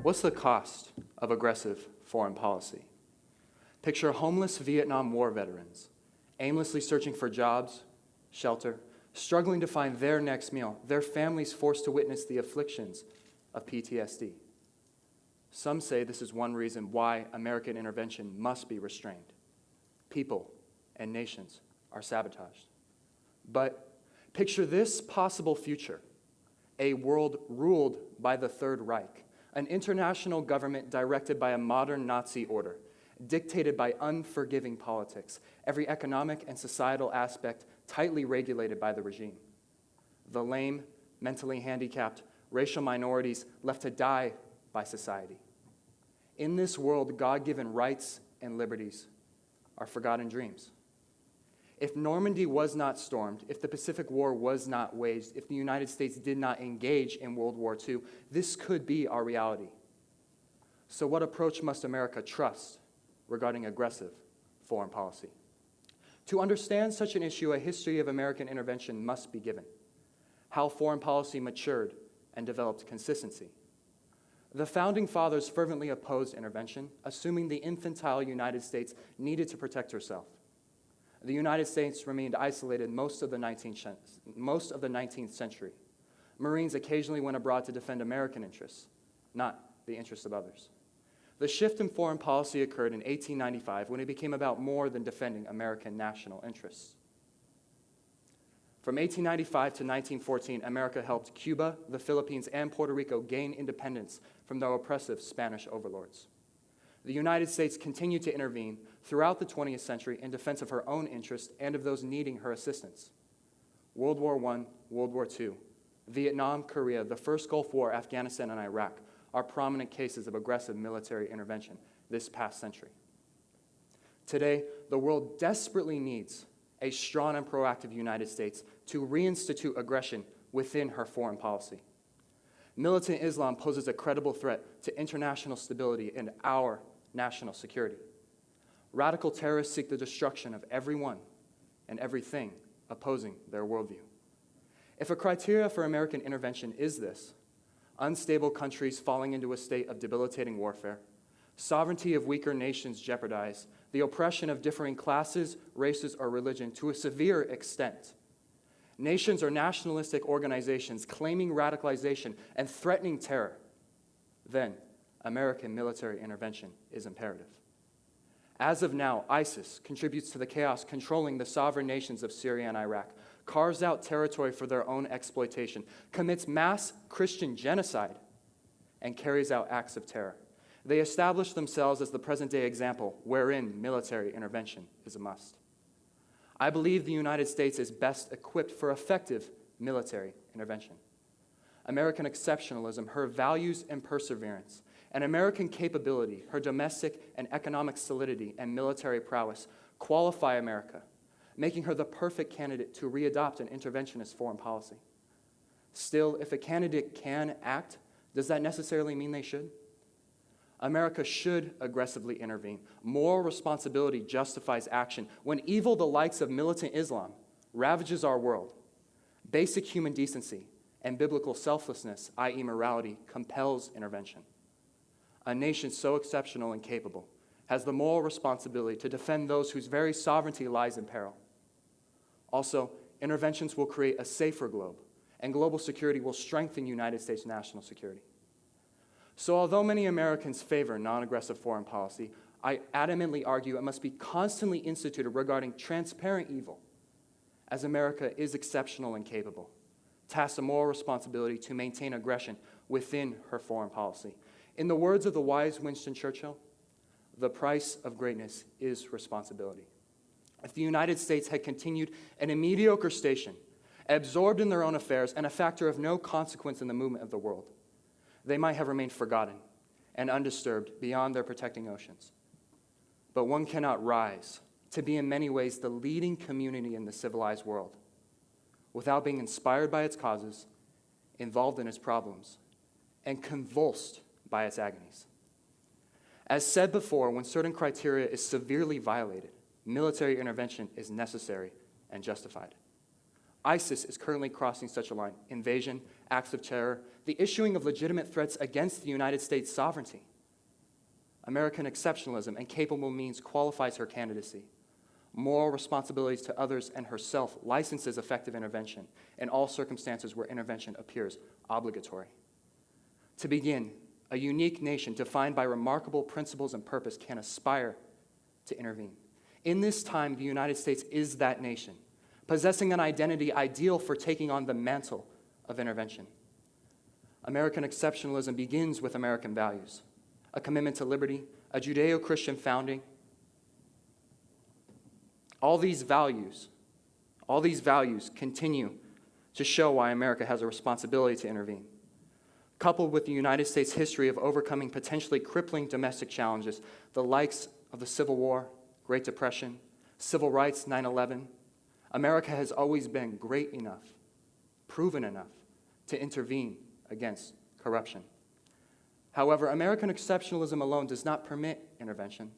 What's the cost of aggressive foreign policy? Picture homeless Vietnam War veterans, aimlessly searching for jobs, shelter, struggling to find their next meal, their families forced to witness the afflictions of PTSD. Some say this is one reason why American intervention must be restrained. People and nations are sabotaged. But picture this possible future: a world ruled by the Third Reich, an international government directed by a modern Nazi order, dictated by unforgiving politics, every economic and societal aspect tightly regulated by the regime. The lame, mentally handicapped, racial minorities left to die by society. In this world, God-given rights and liberties are forgotten dreams. If Normandy was not stormed, if the Pacific War was not waged, if the United States did not engage in World War II, this could be our reality. So what approach must America trust regarding aggressive foreign policy? To understand such an issue, a history of American intervention must be given. How foreign policy matured and developed consistency. The Founding Fathers fervently opposed intervention, assuming the infantile United States needed to protect herself. The United States remained isolated most of the 19th century. Marines occasionally went abroad to defend American interests, not the interests of others. The shift in foreign policy occurred in 1895 when it became about more than defending American national interests. From 1895 to 1914, America helped Cuba, the Philippines, and Puerto Rico gain independence from their oppressive Spanish overlords. The United States continued to intervene throughout the 20th century in defense of her own interests and of those needing her assistance. World War I, World War II, Vietnam, Korea, the First Gulf War, Afghanistan, and Iraq are prominent cases of aggressive military intervention this past century. Today, the world desperately needs a strong and proactive United States to reinstitute aggression within her foreign policy. Militant Islam poses a credible threat to international stability and our national security. Radical terrorists seek the destruction of everyone and everything opposing their worldview. If a criteria for American intervention is this: unstable countries falling into a state of debilitating warfare, sovereignty of weaker nations jeopardized, the oppression of differing classes, races, or religion to a severe extent, nations or nationalistic organizations claiming radicalization and threatening terror, then American military intervention is imperative. As of now, ISIS contributes to the chaos controlling the sovereign nations of Syria and Iraq, carves out territory for their own exploitation, commits mass Christian genocide, and carries out acts of terror. They establish themselves as the present-day example wherein military intervention is a must. I believe the United States is best equipped for effective military intervention. American exceptionalism, her values and perseverance, and American capability, her domestic and economic solidity and military prowess qualify America, making her the perfect candidate to readopt an interventionist foreign policy. Still, if a candidate can act, does that necessarily mean they should? America should aggressively intervene. Moral responsibility justifies action. When evil the likes of militant Islam ravages our world, basic human decency and biblical selflessness, i.e. morality, compels intervention. A nation so exceptional and capable has the moral responsibility to defend those whose very sovereignty lies in peril. Also, interventions will create a safer globe, and global security will strengthen United States national security. So although many Americans favor non-aggressive foreign policy, I adamantly argue it must be constantly instituted regarding transparent evil, as America is exceptional and capable, tasks a moral responsibility to maintain aggression within her foreign policy. In the words of the wise Winston Churchill, the price of greatness is responsibility. If the United States had continued in a mediocre station, absorbed in their own affairs and a factor of no consequence in the movement of the world, they might have remained forgotten and undisturbed beyond their protecting oceans. But one cannot rise to be in many ways the leading community in the civilized world without being inspired by its causes, involved in its problems, and convulsed by its agonies. As said before, when certain criteria is severely violated, military intervention is necessary and justified. ISIS is currently crossing such a line. Invasion, acts of terror, the issuing of legitimate threats against the United States sovereignty. American exceptionalism and capable means qualifies her candidacy. Moral responsibilities to others and herself licenses effective intervention in all circumstances where intervention appears obligatory. To begin, a unique nation defined by remarkable principles and purpose can aspire to intervene. In this time, the United States is that nation, possessing an identity ideal for taking on the mantle of intervention. American exceptionalism begins with American values, a commitment to liberty, a Judeo-Christian founding. All these values continue to show why America has a responsibility to intervene. Coupled with the United States' history of overcoming potentially crippling domestic challenges, the likes of the Civil War, Great Depression, Civil Rights, 9/11, America has always been great enough, proven enough, to intervene against corruption. However, American exceptionalism alone does not permit intervention.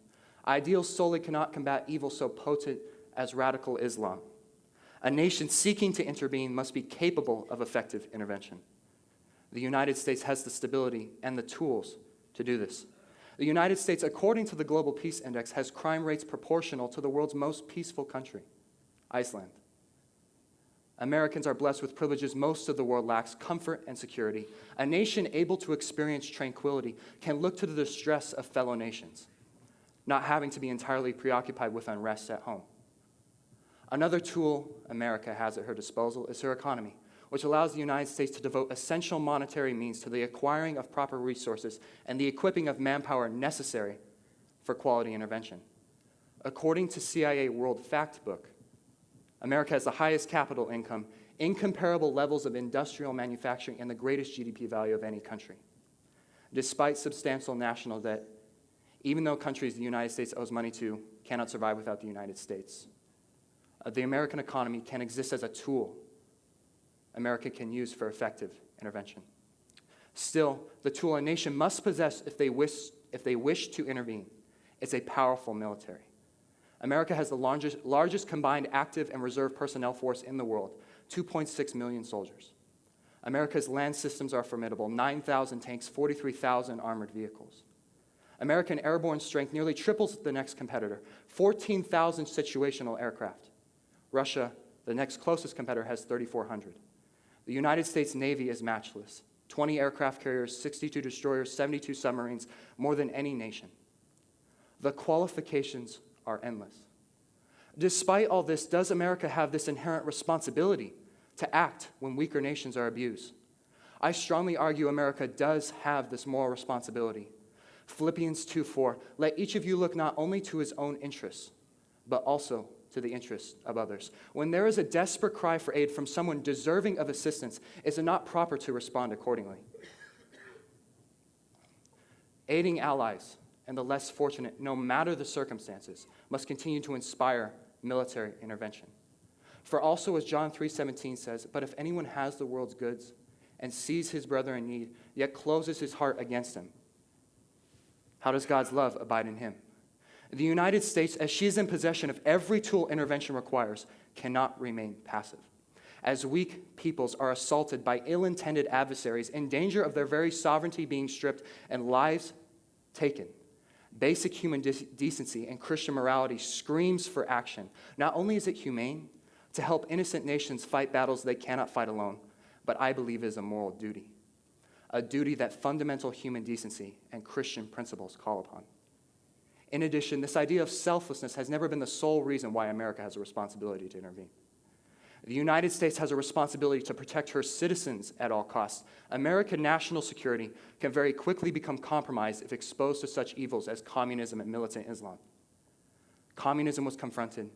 Ideals solely cannot combat evil so potent as radical Islam. A nation seeking to intervene must be capable of effective intervention. The United States has the stability and the tools to do this. The United States, according to the Global Peace Index, has crime rates proportional to the world's most peaceful country, Iceland. Americans are blessed with privileges most of the world lacks: comfort and security. A nation able to experience tranquility can look to the distress of fellow nations, not having to be entirely preoccupied with unrest at home. Another tool America has at her disposal is her economy, which allows the United States to devote essential monetary means to the acquiring of proper resources and the equipping of manpower necessary for quality intervention. According to CIA World Factbook, America has the highest capital income, incomparable levels of industrial manufacturing, and the greatest GDP value of any country. Despite substantial national debt, even though countries the United States owes money to cannot survive without the United States, the American economy can exist as a tool America can use for effective intervention. Still, the tool a nation must possess if they wish to intervene is a powerful military. America has the largest combined active and reserve personnel force in the world, 2.6 million soldiers. America's land systems are formidable: 9,000 tanks, 43,000 armored vehicles. American airborne strength nearly triples the next competitor, 14,000 situational aircraft. Russia, the next closest competitor, has 3,400. The United States Navy is matchless: 20 aircraft carriers, 62 destroyers, 72 submarines, more than any nation. The qualifications are endless. Despite all this, does America have this inherent responsibility to act when weaker nations are abused? I strongly argue America does have this moral responsibility. Philippians 2:4, let each of you look not only to his own interests, but also to the interests of others. When there is a desperate cry for aid from someone deserving of assistance, is it not proper to respond accordingly? Aiding allies and the less fortunate, no matter the circumstances, must continue to inspire military intervention. For also, as John 3:17 says, but if anyone has the world's goods and sees his brother in need, yet closes his heart against him, how does God's love abide in him? The United States, as she is in possession of every tool intervention requires, cannot remain passive. As weak peoples are assaulted by ill-intended adversaries, in danger of their very sovereignty being stripped and lives taken, basic human decency and Christian morality screams for action. Not only is it humane to help innocent nations fight battles they cannot fight alone, but I believe it is a moral duty, a duty that fundamental human decency and Christian principles call upon. In addition, this idea of selflessness has never been the sole reason why America has a responsibility to intervene. The United States has a responsibility to protect her citizens at all costs. American national security can very quickly become compromised if exposed to such evils as communism and militant Islam. Communism was confronted.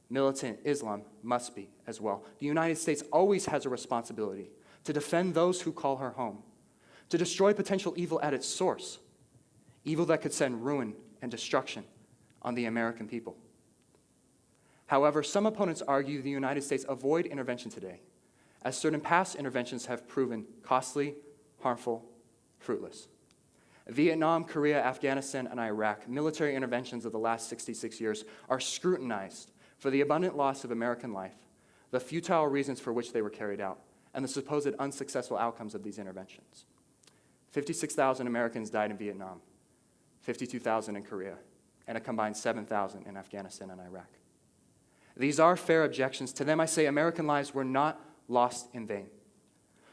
Militant Islam must be as well. The United States always has a responsibility to defend those who call her home, to destroy potential evil at its source, evil that could send ruin and destruction on the American people. However, some opponents argue the United States avoid intervention today, as certain past interventions have proven costly, harmful, fruitless. Vietnam, Korea, Afghanistan, and Iraq, military interventions of the last 66 years, are scrutinized for the abundant loss of American life, the futile reasons for which they were carried out, and the supposed unsuccessful outcomes of these interventions. 56,000 Americans died in Vietnam, 52,000 in Korea, and a combined 7,000 in Afghanistan and Iraq. These are fair objections. To them I say American lives were not lost in vain.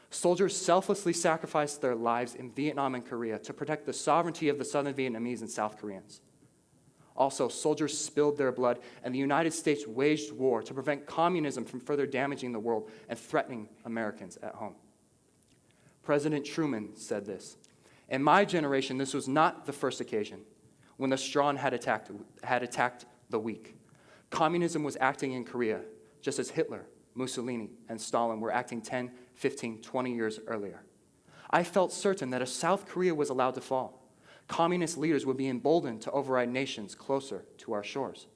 Soldiers selflessly sacrificed their lives in Vietnam and Korea to protect the sovereignty of the Southern Vietnamese and South Koreans. Also, soldiers spilled their blood, and the United States waged war to prevent communism from further damaging the world and threatening Americans at home. President Truman said this: "In my generation, this was not the first occasion when the strong had attacked the weak. Communism was acting in Korea, just as Hitler, Mussolini, and Stalin were acting 10, 15, 20 years earlier. I felt certain that if South Korea was allowed to fall, communist leaders would be emboldened to override nations closer to our shores.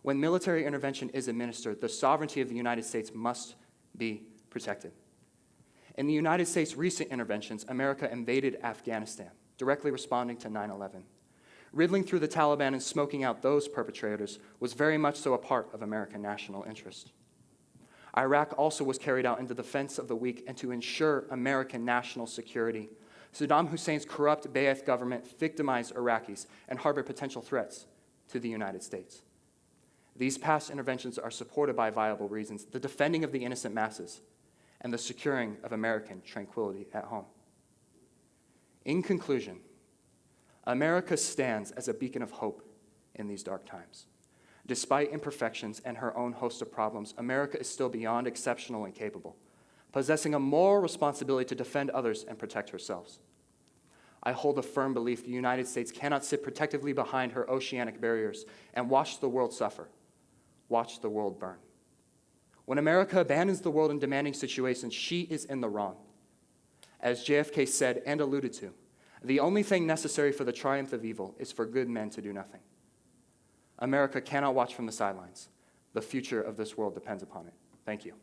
When military intervention is administered, the sovereignty of the United States must be protected. In the United States' recent interventions, America invaded Afghanistan, directly responding to 9/11. Riddling through the Taliban and smoking out those perpetrators was very much so a part of American national interest. Iraq also was carried out in the defense of the weak and to ensure American national security. Saddam Hussein's corrupt Ba'ath government victimized Iraqis and harbored potential threats to the United States. These past interventions are supported by viable reasons: the defending of the innocent masses and the securing of American tranquility at home. In conclusion, America stands as a beacon of hope in these dark times. Despite imperfections and her own host of problems, America is still beyond exceptional and capable, possessing a moral responsibility to defend others and protect herself. I hold a firm belief the United States cannot sit protectively behind her oceanic barriers and watch the world suffer, watch the world burn. When America abandons the world in demanding situations, she is in the wrong. As JFK said and alluded to, the only thing necessary for the triumph of evil is for good men to do nothing. America cannot watch from the sidelines. The future of this world depends upon it. Thank you.